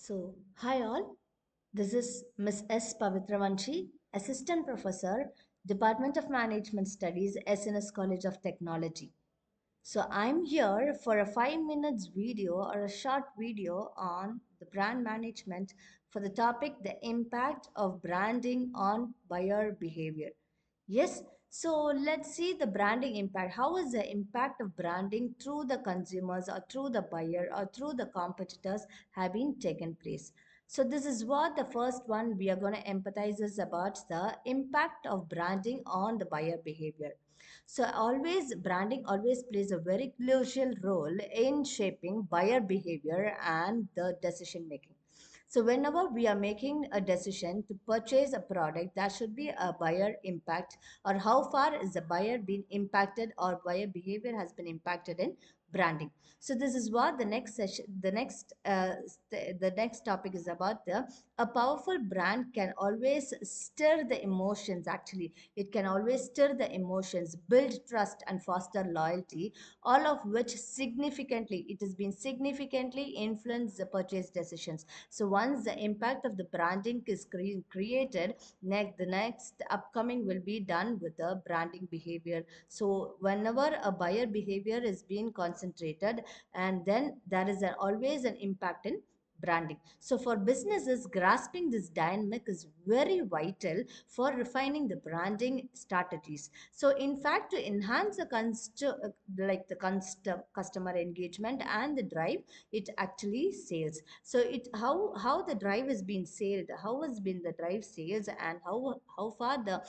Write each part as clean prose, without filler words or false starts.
Hi all. This is Miss S. Pavitravanshi, Assistant Professor, Department of Management Studies, SNS College of Technology. I'm here for a 5 minutes video or a short video on the brand management for the topic the impact of branding on buyer behavior. Yes, so let's see the branding impact. How is the impact of branding through the consumers or through the buyer or through the competitors have been taken place? So this is what the first one we are going to empathize is about the impact of branding on the buyer behavior. So always branding always plays a very crucial role in shaping buyer behavior and the decision making. So whenever we are making a decision to purchase a product, that should be a buyer impact or how far is the buyer been impacted or buyer behavior has been impacted in branding. So this is what the next session, the next topic is about. The a powerful brand can always stir the emotions. Actually, it can always stir the emotions, build trust, and foster loyalty. All of which significantly, it has been significantly influence the purchase decisions. So once the impact of the branding is created, the next upcoming will be done with the branding behavior. So whenever a buyer behavior is being concentrated, and then there is always an impact in branding. So for businesses, grasping this dynamic is very vital for refining the branding strategies. So in fact, to enhance the customer engagement and the drive, it actually sales. So it how the drive is being sailed, how has been the drive sales, and how far the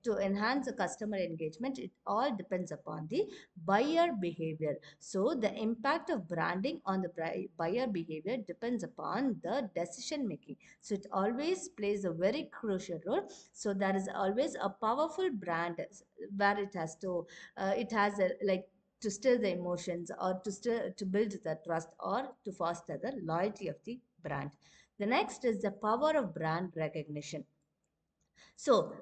to enhance the customer engagement, it all depends upon the buyer behavior. So the impact of branding on the buyer behavior depends upon the decision making. So it always plays a very crucial role. So there is always a powerful brand where it has a like to stir the emotions or to build the trust or to foster the loyalty of the brand. The next is the power of brand recognition. So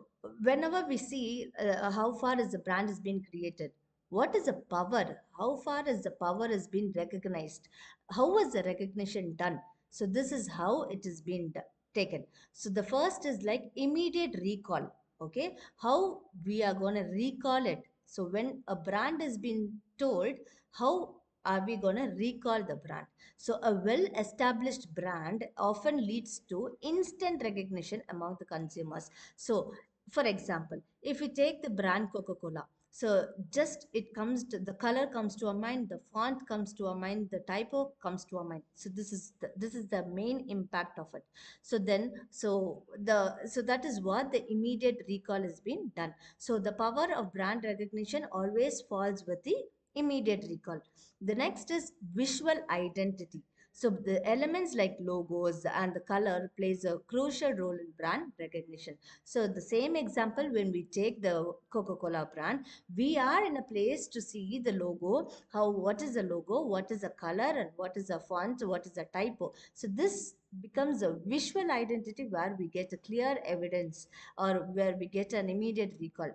whenever we see how far is the brand has been created, what is the power? How far is the power has been recognized? How was the recognition done? So this is how it is being taken. So the first is like immediate recall. Okay, how we are going to recall it. So when a brand is being told, how are we going to recall the brand? So, a well established brand often leads to instant recognition among the consumers. So, for example, if we take the brand Coca Cola, so just it comes to the color comes to our mind, the font comes to our mind, the typo comes to our mind. So this is the main impact of it. So then so that is what the immediate recall has been done. So the power of brand recognition always falls with the immediate recall. The next is visual identity. So the elements like logos and the color plays a crucial role in brand recognition. So the same example, when we take the Coca-Cola brand, we are in a place to see the logo, what is the logo, what is the color, and what is the font, what is the typo. So this becomes a visual identity where we get a clear evidence or where we get an immediate recall.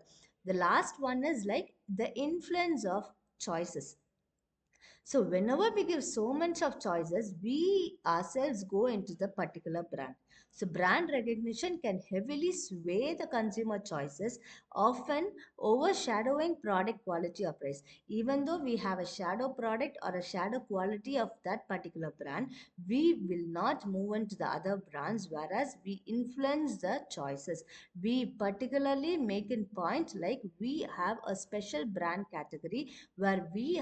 The last one is like the influence of choices. So whenever we give so much of choices, we ourselves go into the particular brand. So brand recognition can heavily sway the consumer choices, often overshadowing product quality or price. Even though we have a shadow product or a shadow quality of that particular brand, we will not move into the other brands, whereas we influence the choices. We particularly make in point like we have a special brand category where we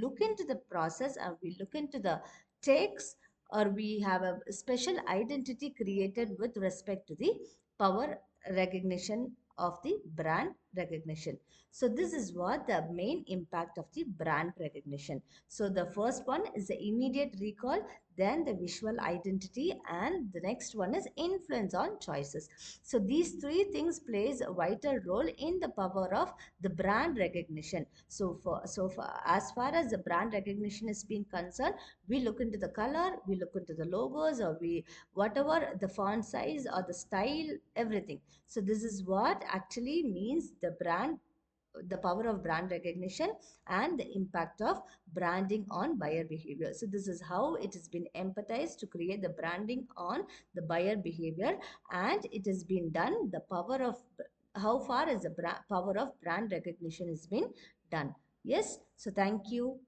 look into the process and we look into the takes, or we have a special identity created with respect to the power recognition of the brand recognition. So this is what the main impact of the brand recognition. So the first one is the immediate recall, then the visual identity, and the next one is influence on choices. So these three things plays a vital role in the power of the brand recognition. So for as far as the brand recognition is being concerned, we look into the color, we look into the logos, or we whatever the font size or the style, everything. So this is what actually means the brand the power of brand recognition and the impact of branding on buyer behavior. So this is how it has been empathized to create the branding on the buyer behavior, and it has been done. The power of how far is the power of brand recognition has been done. Yes. So thank you.